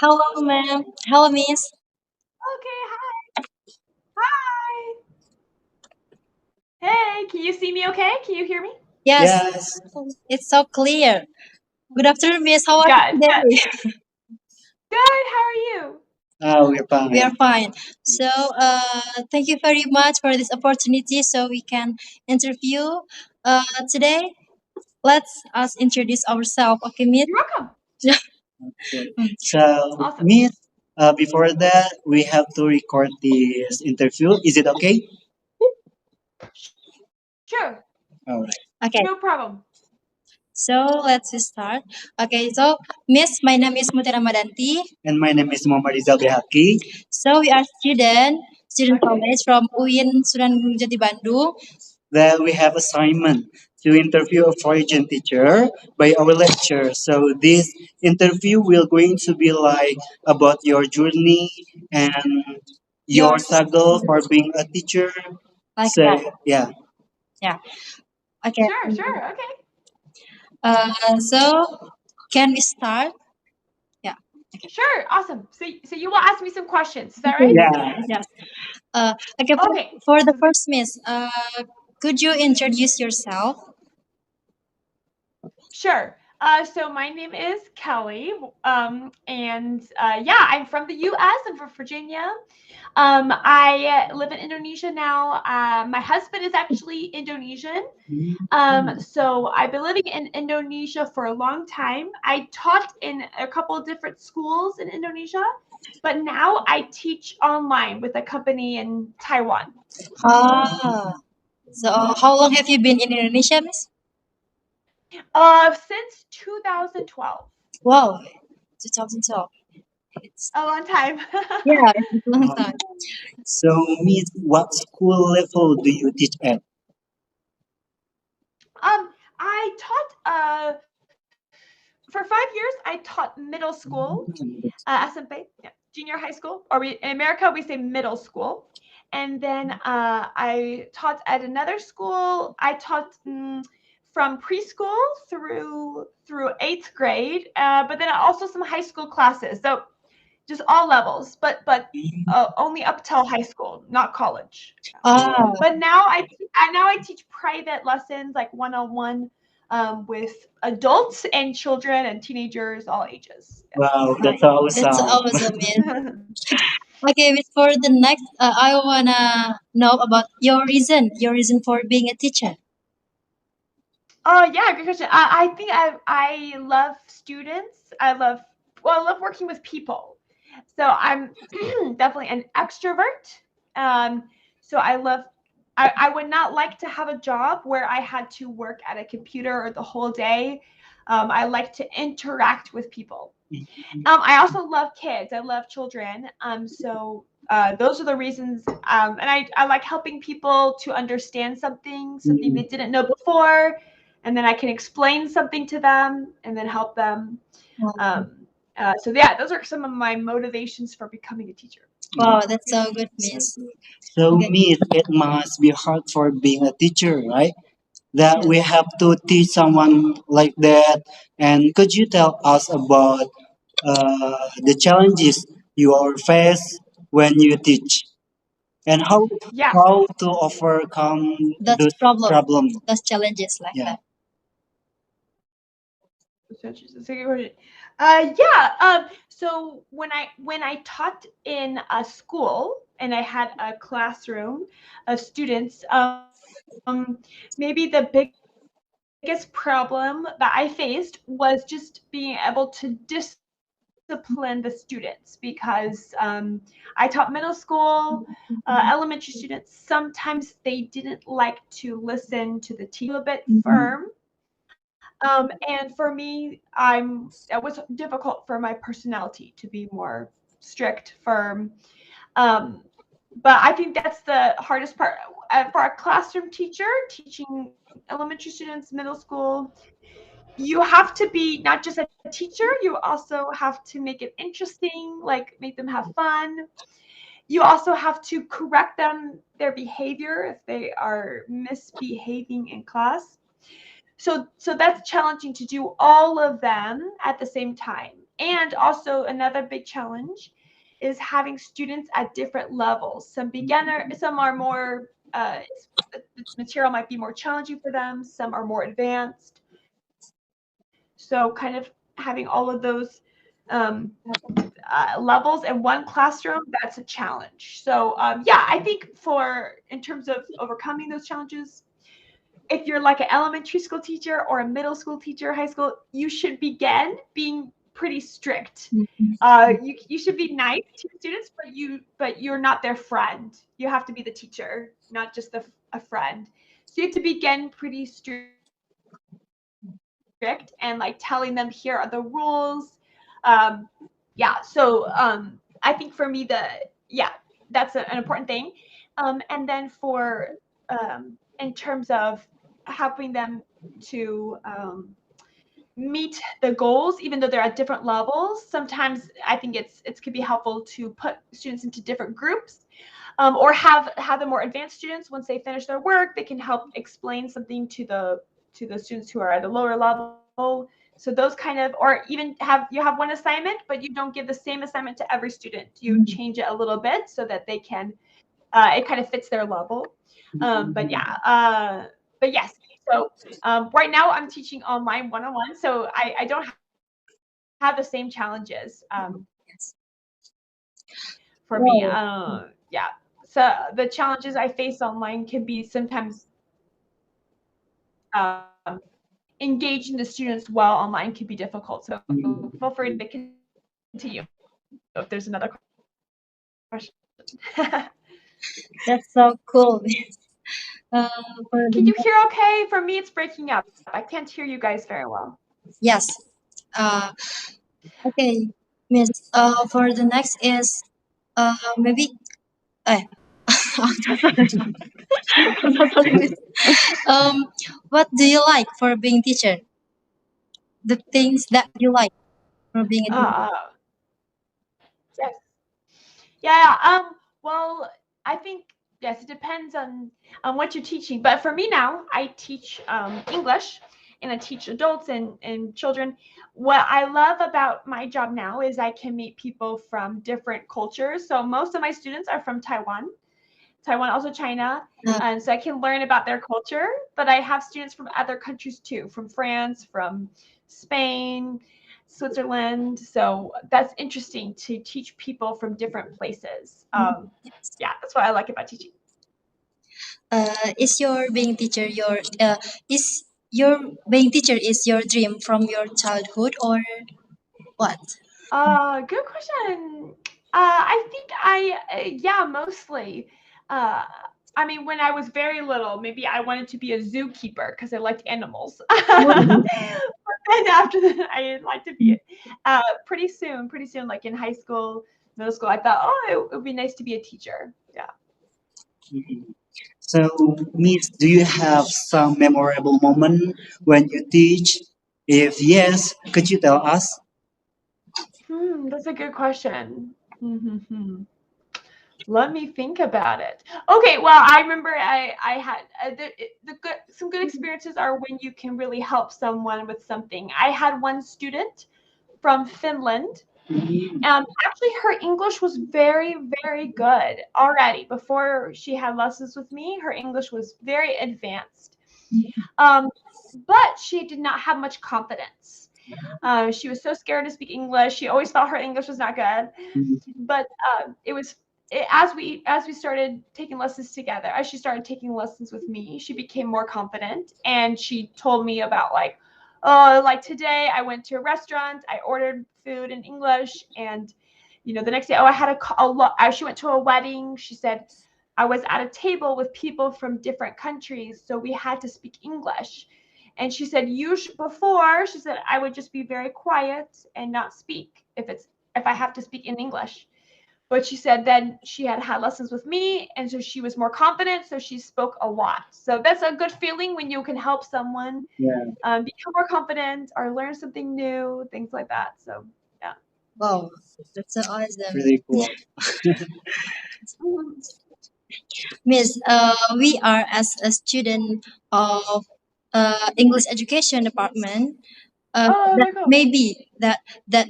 Hello, ma'am. Hello, miss. Okay, hi. Hey, can you see me okay? Can you hear me? Yes, Yes. it's so clear. Good afternoon, miss. How are Good, you good. today? Good, how are you? We're We are fine. fine. So, thank you very much for this opportunity so we can interview today. Let's us introduce ourselves. Okay, miss? You're welcome. Okay. So, Awesome. Miss, before that, we have to record this interview. Is it okay? Sure, All right. Okay, no problem. so let's start. Okay, so miss, my name is Mutia Ramadanti. And my name is Muhammad Rizal Baehaqi. So we are student Okay. college from UIN Sunan Gunung Jati Bandung. Then we have assignment to interview a foreign teacher by our lecturer. So this interview will going to be like about your journey and Your your struggle for being a teacher. like So that. yeah. Yeah. Okay. Sure, sure, okay. So can we start? Yeah. Okay. Sure, awesome. So you will ask me some questions, is that Okay. right? Yeah. Yes. Okay. Okay. For the first miss, could you introduce yourself? Sure. So my name is Kelly, and yeah, I'm from the U.S. I'm from Virginia. I live in Indonesia now. My husband is actually Indonesian. So I've been living in Indonesia for a long time. I taught in a couple of different schools in Indonesia, but now I teach online with a company in Taiwan. Ah. So how long have you been in Indonesia, miss? Since 2012, Wow, 2012. It's a long time. yeah, it's a long Um, time. so, Miss, what school level do you teach at? I taught for 5 years. I taught middle school, SMP, yeah, junior high school, or in America we say middle school. And then I taught at another school. I taught from preschool through eighth grade, but then also some high school classes. So just all levels, but only up till high school, not college. Ah, But now I teach private lessons like one-on-one with adults and children and teenagers, all ages. Wow, that's that's awesome. awesome, miss. Yeah. Okay, miss, for the next, I wanna know about your reason for being a teacher. Oh yeah, good question. I think I love students. I love working with people. So I'm definitely an extrovert. Um, so I would not like to have a job where I had to work at a computer the whole day. I like to interact with people. I also love kids. I love children. Those are the reasons. And I like helping people to understand something they didn't know before, and then I can explain something to them and then help them. Oh, So yeah, those are some of my motivations for becoming a teacher. wow, that's so good, miss. So, Okay. Miss, it must be hard for being a teacher, right? That Yes. we have to teach someone like that. And could you tell us about the challenges you are face when you teach and Yeah. how to overcome That's those problem. problems? That's challenges like Yeah. that. Yeah. So when I taught in a school and I had a classroom of students, maybe the biggest problem that I faced was just being able to discipline the students because I taught middle school, elementary students. Sometimes they didn't like to listen to the teacher, a bit firm. And for me, it was difficult for my personality to be more strict, firm. Um, but I think that's the hardest part for a classroom teacher teaching elementary students, middle school. You have to be not just a teacher, you also have to make it interesting, like make them have fun. You also have to correct them, their behavior if they are misbehaving in class. so that's challenging to do all of them at the same time. And also another big challenge is having students at different levels. Some are more the material might be more challenging for them, some are more advanced. So kind of having all of those um, levels in one classroom, that's a challenge. So yeah, I think for in terms of overcoming those challenges, if you're like an elementary school teacher or a middle school teacher, high school, you should begin being pretty strict. You should be nice to your students, but you're not their friend. You have to be the teacher, not just a friend. So you have to begin pretty strict and like telling them here are the rules. Um, yeah, so I think for me that's an important thing. And then for in terms of helping them to meet the goals, even though they're at different levels. Sometimes I think it could be helpful to put students into different groups, or have the more advanced students once they finish their work, they can help explain something to the students who are at a lower level. So those kind of, or even you have one assignment, but you don't give the same assignment to every student. You change it a little bit so that they can it kind of fits their level. But yeah, but yes. So right now I'm teaching online one-on-one, so I don't have the same challenges Yes. for me. Wow. Yeah. So the challenges I face online can be sometimes engaging the students well online can be difficult. So feel free to continue if there's another question. That's so cool. For Can you the hear okay? For me, it's breaking up. I can't hear you guys very well. yes. Uh, okay, Miss. For the next is maybe. Eh, I'm so sorry. I'm so sorry, Miss. Um, what do you like for being teacher? The things that you like for being a teacher. Uh, yes. Yeah. Well, I think yes. It depends on what you're teaching. But for me now, I teach English, and I teach adults and children. What I love about my job now is I can meet people from different cultures. So most of my students are from Taiwan, also China. Uh, And so I can learn about their culture, but I have students from other countries too, from France, from Spain, Switzerland. So that's interesting to teach people from different places. Yeah, that's what I like about teaching. is your being teacher your is your being teacher is your dream from your childhood or what? Good question. I think yeah, mostly. Uh, I mean, when I was very little, maybe I wanted to be a zookeeper because I liked animals. But then after that, I'd like to be pretty soon, like in high school, middle school, I thought, oh, it would be nice to be a teacher. Yeah. So, Miss, do you have some memorable moment when you teach? If yes, could you tell us? That's a good question. Let me think about it. Okay, well, I remember I had the good some good experiences are when you can really help someone with something. I had one student from Finland. Actually, her English was very, very good already. Before she had lessons with me, her English was very advanced. Um, but she did not have much confidence. She was so scared to speak English. She always thought her English was not good. But it was as we started taking lessons together, as she started taking lessons with me, she became more confident, and she told me about like, oh, like today I went to a restaurant, I ordered food in English, and the next day, oh, I had a lot. She went to a wedding. She said I was at a table with people from different countries, so we had to speak English. And she said, before, she said, I would just be very quiet and not speak if I have to speak in English. But she said then she had had lessons with me, and so she was more confident, so she spoke a lot. So that's a good feeling when you can help someone Yeah, become more confident or learn something new, things like that. So yeah. Wow, that's so awesome. really cool. Miss, we are as a student of English education department. Oh, That very cool. maybe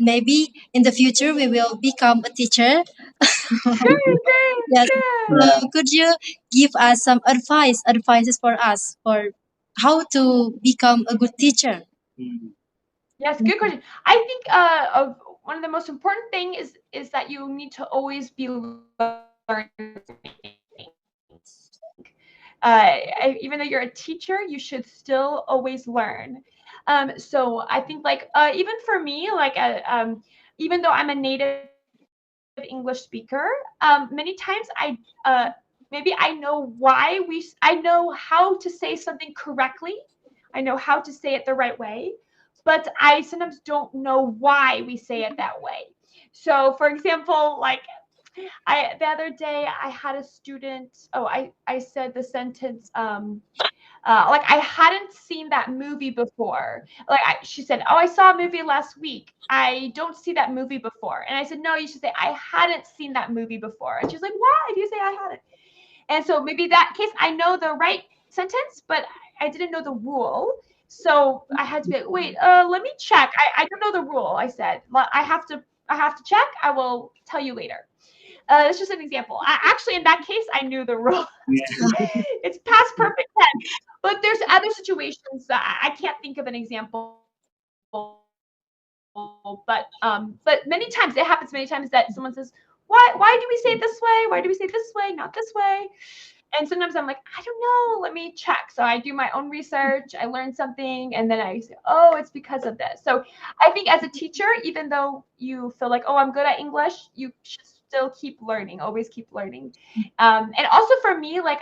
maybe in the future we will become a teacher. Great, great, Yes. good. Yeah. So could you give us some advices for us for how to become a good teacher? Mm. Yes, good question. I think of one of the most important thing is that you need to always be learning. Even though you're a teacher, you should still always learn. So I think like even for me, like even though I'm a native English speaker, many times maybe I know I know how to say something correctly. I know how to say it the right way, but I sometimes don't know why we say it that way. So, for example, like the other day I had a student. Oh, I said the sentence. Like I hadn't seen that movie before. Like she said, "Oh, I saw a movie last week. I don't see that movie before." And I said, "No, you should say I hadn't seen that movie before." And she's like, "Why do you say I hadn't?" And so maybe that case I know the right sentence, but I didn't know the rule. So I had to be like, wait, let me check. I don't know the rule. I said, I have to check. I will tell you later. That's just an example. Actually, in that case, I knew the rule. Yeah. It's past perfect tense. But there's other situations that I can't think of an example. But many times it happens many times that someone says, why do we say it this way? Why do we say it this way, not this way? And sometimes I'm like, I don't know, let me check. So I do my own research, I learn something, and then I say, oh, it's because of this. So I think as a teacher, even though you feel like, oh, I'm good at English, you should still keep learning, always keep learning. And also for me, like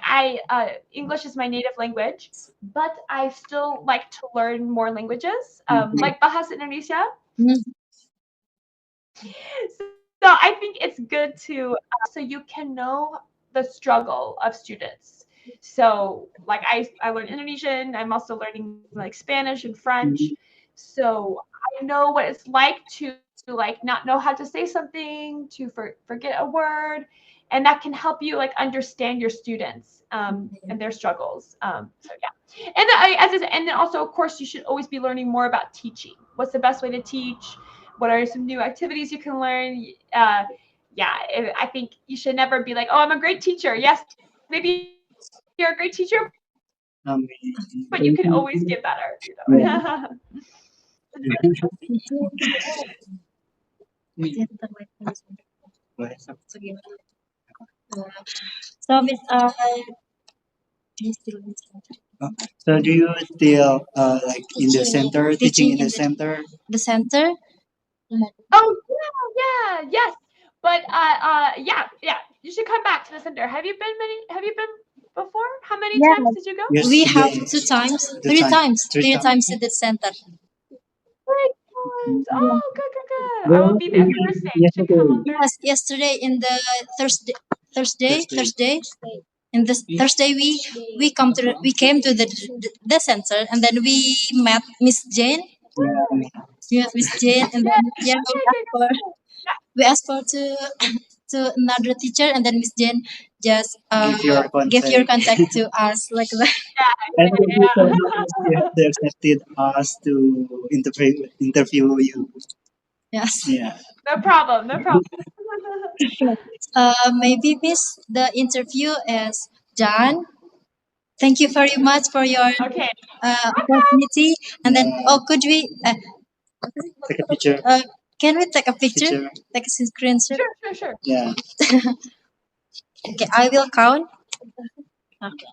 English is my native language, but I still like to learn more languages, Mhm. like Bahasa Indonesia. Mm. So I think it's good to so you can know the struggle of students. So like I learned Indonesian. I'm also learning like Spanish and French. Mhm. So I know what it's like to like not know how to say something, to forget a word, and that can help you like understand your students and their struggles. So yeah, and and then also of course you should always be learning more about teaching. What's the best way to teach? What are some new activities you can learn? Yeah, I think you should never be like, oh, I'm a great teacher. Yes, maybe you're a great teacher, but you can always get better. Thank you. Yeah. So with So do you still like in the center, teaching teaching in in the center? the center. Oh yeah, yeah, yes. But yeah. You should come back to the center. Have you been before? How many Yeah, times did you go? we have Yesterday, the time, three three times. times at the center. Three times. Oh, good, good, good. I Well, will be there Thursday. You should come yesterday, on Thursday. Yes, yesterday in the Thursday, Thursday. Thursday. In this Thursday, we came to the center, and then we met Miss Jane. Yeah. Yeah, Miss Jane, and then yeah, Okay, good, good. we asked for to to another teacher, and then Miss Jane just Give your give your contact. contact to us like that. And thank you so Yeah. much you have accepted us to interview you. Yes. Yeah. No problem. No problem. Maybe Miss, the interview is done. Thank you very much for your Okay. Welcome. opportunity. And then, Yeah. oh, could we? Take a picture. Uh, can we take a picture? Picture. Take a screenshot. Sure, sure, sure. Yeah. Okay, I will count. Okay.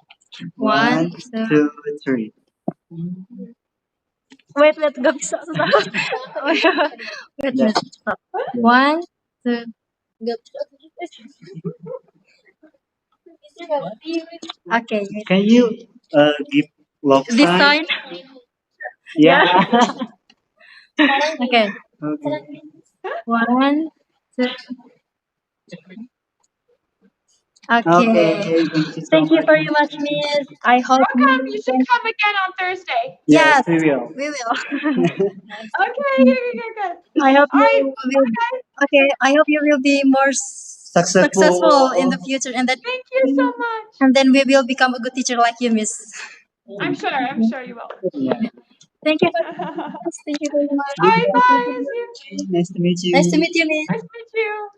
One, One, two. two, three. Wait, go. Yeah. Wait. Stop. One, two. Okay. Can you give love This sign? sign. Yeah. Yeah. Okay. Okay. One, two. Okay. Okay. Okay. Thank you so Thank you much. very much, Miss. I hope Welcome. You you should can. come again on Thursday. Yes, Yes, we will. we will. Okay, good. I hope All you right. will. Okay, I hope you will be more successful in Successful. the future, Thank you so much. and then we will become a good teacher like you, Miss. I'm sure you will. Yeah. Thank you very much. Thank you very much. All right, Goodbye. bye. See you. Nice to meet you. Nice to meet you, Miss. Nice to meet you.